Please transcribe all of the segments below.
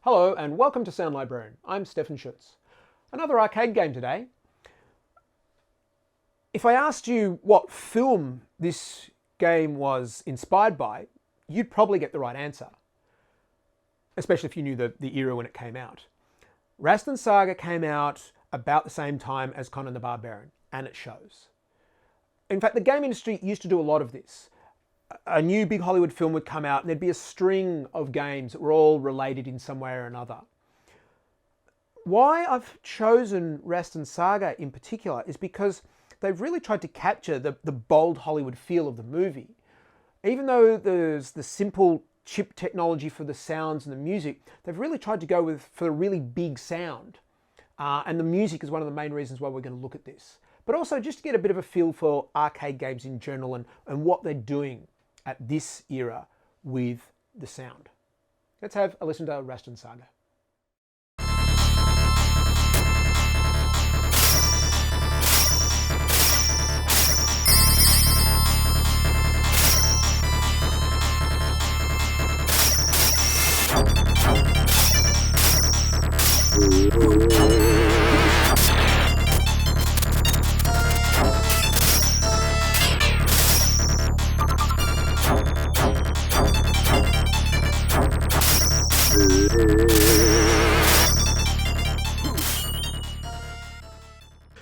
Hello and welcome to Sound Librarian. I'm Stefan Schutz. Another arcade game today. If I asked you what film this game was inspired by, you'd probably get the right answer, especially if you knew the era when it came out. Rastan Saga came out about the same time as Conan the Barbarian, and it shows. In fact, the game industry used to do a lot of this. A new big Hollywood film would come out and there'd be a string of games that were all related in some way or another. Why I've chosen Rastan Saga in particular is because they've really tried to capture the bold Hollywood feel of the movie. Even though there's the simple chip technology for the sounds and the music, they've really tried to go for a really big sound. And the music is one of the main reasons why we're going to look at this. But also just to get a bit of a feel for arcade games in general and what they're doing at this era with the sound. Let's have a listen to Rastan Saga.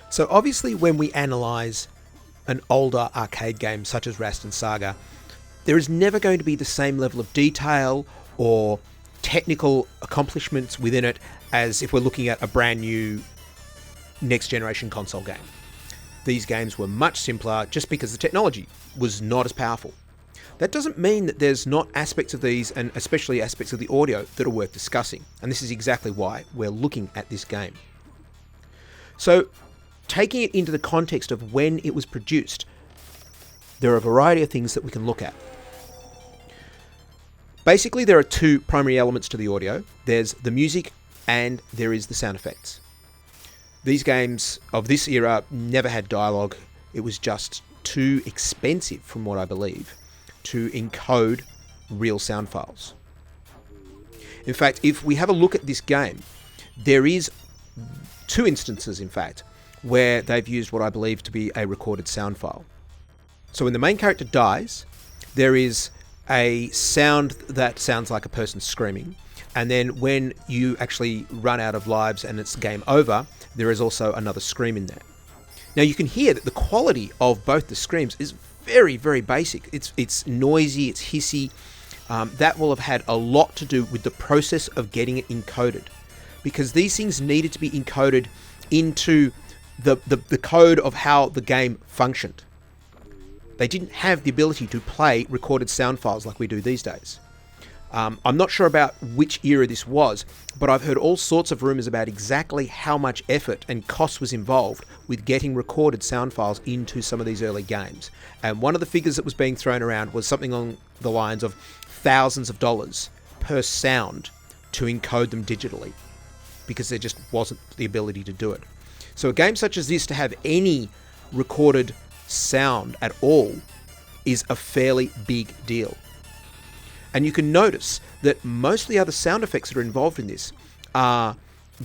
So obviously when we analyse an older arcade game such as Rastan Saga, there is never going to be the same level of detail or technical accomplishments within it as if we're looking at a brand new next generation console game. These games were much simpler just because the technology was not as powerful. That doesn't mean that there's not aspects of these, and especially aspects of the audio, that are worth discussing. And this is exactly why we're looking at this game. So, taking it into the context of when it was produced, there are a variety of things that we can look at. Basically, there are two primary elements to the audio. There's the music and there is the sound effects. These games of this era never had dialogue. It was just too expensive, from what I believe, to encode real sound files. In fact, if we have a look at this game, there is two instances, in fact, where they've used what I believe to be a recorded sound file. So when the main character dies, there is a sound that sounds like a person screaming. And then when you actually run out of lives and it's game over, there is also another scream in there. Now you can hear that the quality of both the screams is very, very basic. It's noisy, it's hissy. That will have had a lot to do with the process of getting it encoded, because these things needed to be encoded into the code of how the game functioned. They didn't have the ability to play recorded sound files like we do these days. I'm not sure about which era this was, but I've heard all sorts of rumors about exactly how much effort and cost was involved with getting recorded sound files into some of these early games. And one of the figures that was being thrown around was something on the lines of thousands of dollars per sound to encode them digitally, because there just wasn't the ability to do it. So a game such as this, to have any recorded sound at all, is a fairly big deal. And you can notice that most of the other sound effects that are involved in this are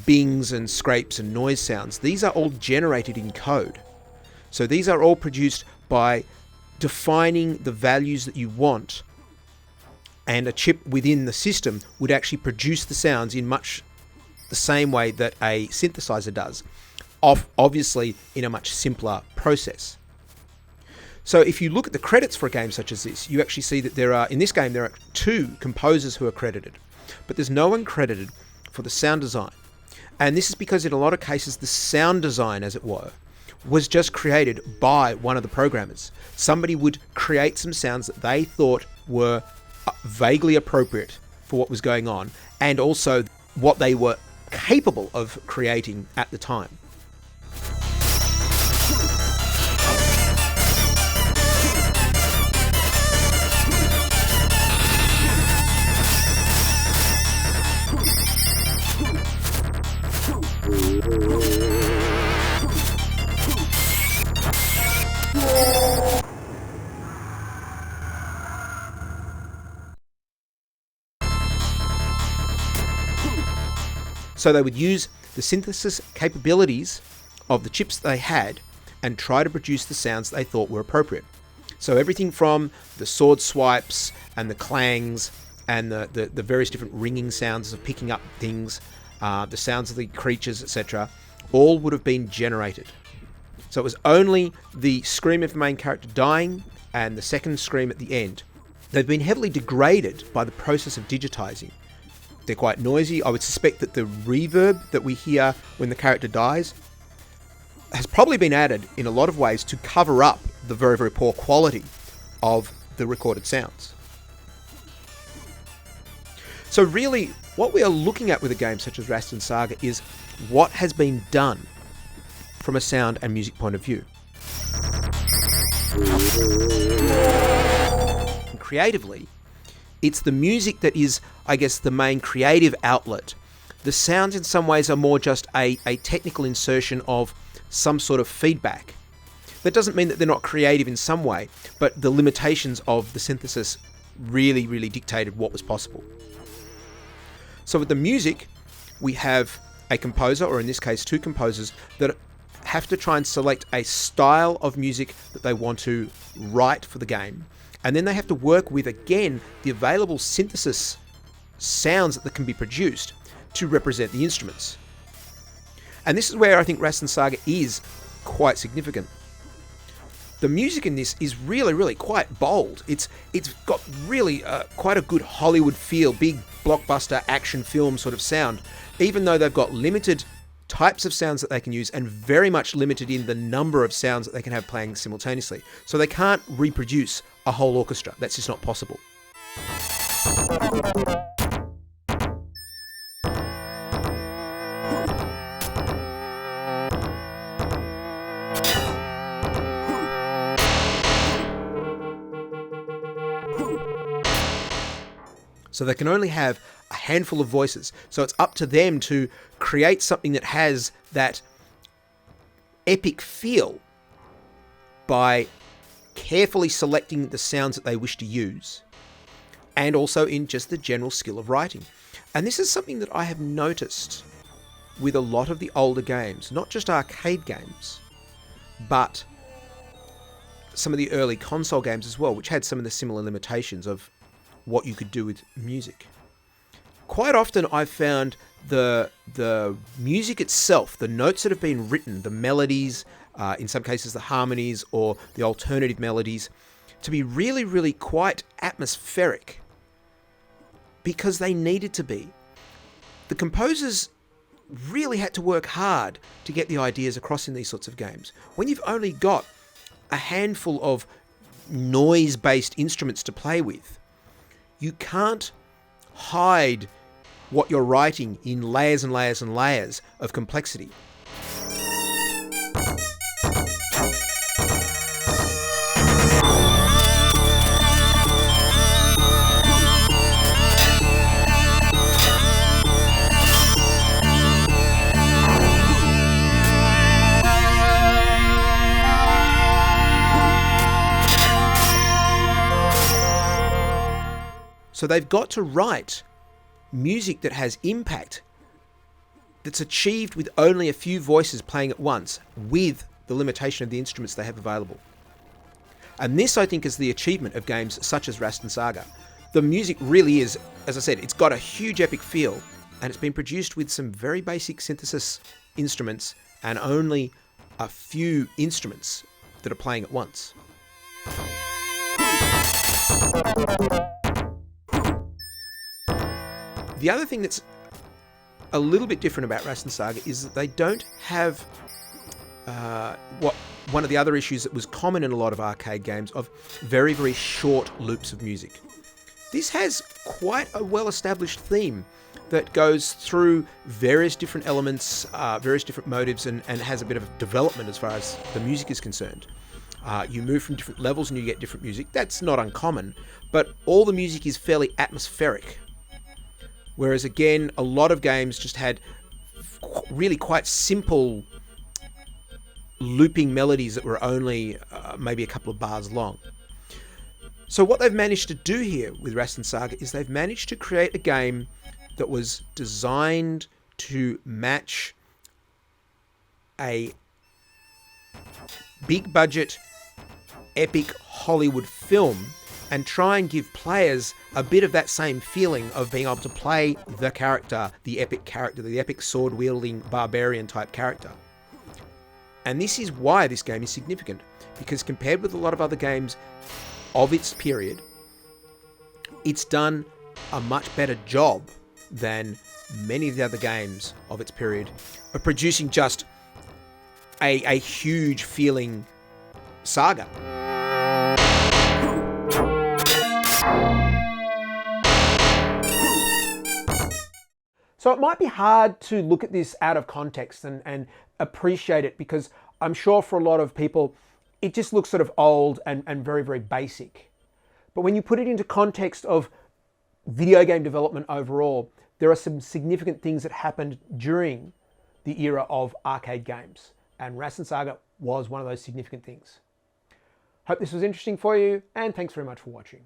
bings and scrapes and noise sounds. These are all generated in code. So these are all produced by defining the values that you want, and a chip within the system would actually produce the sounds in much the same way that a synthesizer does, obviously in a much simpler process. So if you look at the credits for a game such as this, you actually see that in this game there are two composers who are credited, but there's no one credited for the sound design. And this is because in a lot of cases the sound design, as it were, was just created by one of the programmers. Somebody would create some sounds that they thought were vaguely appropriate for what was going on, and also what they were capable of creating at the time. So they would use the synthesis capabilities of the chips they had and try to produce the sounds they thought were appropriate. So everything from the sword swipes and the clangs and the various different ringing sounds of picking up things, the sounds of the creatures, etc., all would have been generated. So it was only the scream of the main character dying and the second scream at the end. They've been heavily degraded by the process of digitizing. They're quite noisy. I would suspect that the reverb that we hear when the character dies has probably been added in a lot of ways to cover up the very, very poor quality of the recorded sounds. So really, what we are looking at with a game such as Rastan Saga is what has been done from a sound and music point of view. And creatively, it's the music that is, I guess, the main creative outlet. The sounds in some ways are more just a technical insertion of some sort of feedback. That doesn't mean that they're not creative in some way, but the limitations of the synthesis really, really dictated what was possible. So with the music, we have a composer, or in this case, two composers, that have to try and select a style of music that they want to write for the game. And then they have to work with, again, the available synthesis sounds that can be produced to represent the instruments. And this is where I think Rastan Saga is quite significant. The music in this is really, really quite bold. It's got really quite a good Hollywood feel, big blockbuster action film sort of sound, even though they've got limited types of sounds that they can use and very much limited in the number of sounds that they can have playing simultaneously. So they can't reproduce a whole orchestra. That's just not possible. So they can only have a handful of voices. So it's up to them to create something that has that epic feel by carefully selecting the sounds that they wish to use, and also in just the general skill of writing. And this is something that I have noticed with a lot of the older games, not just arcade games, but some of the early console games as well, which had some of the similar limitations of what you could do with music. Quite often I've found the music itself, the notes that have been written, the melodies, in some cases the harmonies or the alternative melodies, to be really, really quite atmospheric because they needed to be. The composers really had to work hard to get the ideas across in these sorts of games. When you've only got a handful of noise-based instruments to play with, you can't hide what you're writing in layers and layers and layers of complexity. So they've got to write music that has impact, that's achieved with only a few voices playing at once, with the limitation of the instruments they have available. And this, I think, is the achievement of games such as Rastan Saga. The music really is, as I said, it's got a huge epic feel, and it's been produced with some very basic synthesis instruments and only a few instruments that are playing at once. The other thing that's a little bit different about Rastan Saga is that they don't have one of the other issues that was common in a lot of arcade games of very, very short loops of music. This has quite a well-established theme that goes through various different elements, various different motives, and has a bit of development as far as the music is concerned. You move from different levels and you get different music. That's not uncommon, but all the music is fairly atmospheric. Whereas again, a lot of games just had really quite simple looping melodies that were only maybe a couple of bars long. So what they've managed to do here with Rastan Saga is they've managed to create a game that was designed to match a big budget, epic Hollywood film and try and give players a bit of that same feeling of being able to play the character, the epic sword-wielding barbarian type character. And this is why this game is significant, because compared with a lot of other games of its period, it's done a much better job than many of the other games of its period of producing just a huge feeling saga. So it might be hard to look at this out of context and appreciate it, because I'm sure for a lot of people, it just looks sort of old and very, very basic. But when you put it into context of video game development overall, there are some significant things that happened during the era of arcade games. And Rastan Saga was one of those significant things. Hope this was interesting for you, and thanks very much for watching.